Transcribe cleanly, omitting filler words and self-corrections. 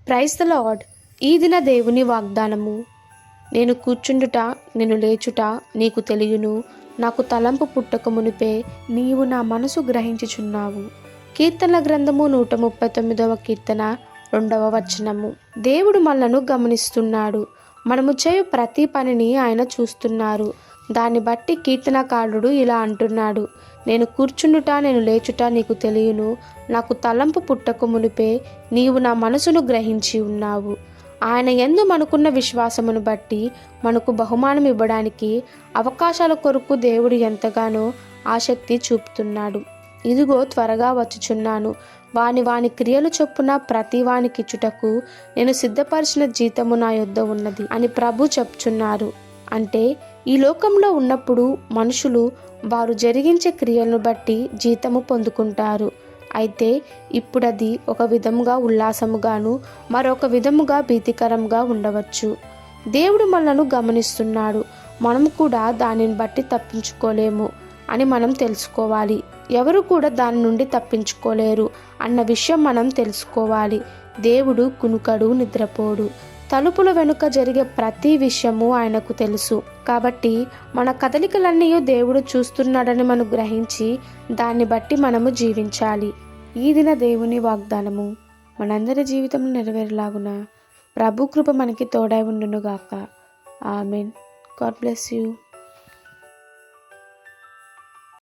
Praise the lord. ఈ దిన దేవుని వాగ్దానము. నేను కూర్చుండుట నేను లేచుట నీకు తెలియను, నాకు తలంపు పుట్టక మునిపే నీవు నా మనసు గ్రహించుచున్నావు. కీర్తనల గ్రంథము 139వ కీర్తన 2వ వచనము. దేవుడు మనలను గమనిస్తున్నాడు. మనము చేయు ప్రతి పనిని ఆయన చూస్తున్నారు. దాన్ని బట్టి కీర్తనకారుడు ఇలా అంటున్నాడు, నేను కూర్చుండుట నేను లేచుట నీకు తెలియను, నాకు తలంపు పుట్టక మునిపే నీవు నా మనసును గ్రహించి ఉన్నావు. ఆయన యందు మనకున్న విశ్వాసమును బట్టి మనకు బహుమానం ఇవ్వడానికి అవకాశాల కొరకు దేవుడు ఎంతగానో ఆసక్తి చూపుతున్నాడు. ఇదిగో త్వరగా వచ్చుచున్నాను, వాని క్రియలు చొప్పున ప్రతి వానికిచ్చుటకు నేను సిద్ధపరిచిన జీతము నా యొద్ద ఉన్నది అని ప్రభు చెప్తున్నారు. అంటే ఈ లోకంలో ఉన్నప్పుడు మనుషులు వారు జరిగించే క్రియలను బట్టి జీతము పొందుకుంటారు. అయితే ఇప్పుడది ఒక విధముగా ఉల్లాసముగాను మరొక విధముగా భీతికరంగా ఉండవచ్చు. దేవుడు మనలను గమనిస్తున్నాడు. మనము కూడా దానిని బట్టి తప్పించుకోలేము అని మనం తెలుసుకోవాలి. ఎవరు కూడా దాని నుండి తప్పించుకోలేరు అన్న విషయం మనం తెలుసుకోవాలి. దేవుడు కునుకడు, నిద్రపోడు. తలుపుల వెనుక జరిగే ప్రతి విషయము ఆయనకు తెలుసు. కాబట్టి మన కదలికలన్నీ దేవుడు చూస్తున్నాడని మనం గ్రహించి దాన్ని బట్టి మనము జీవించాలి. ఈ దిన దేవుని వాగ్దానము మనందరి జీవితంలో నెరవేరేలాగున ప్రభు కృప మనకి తోడై ఉండునుగాక. ఆమెన్. God bless you.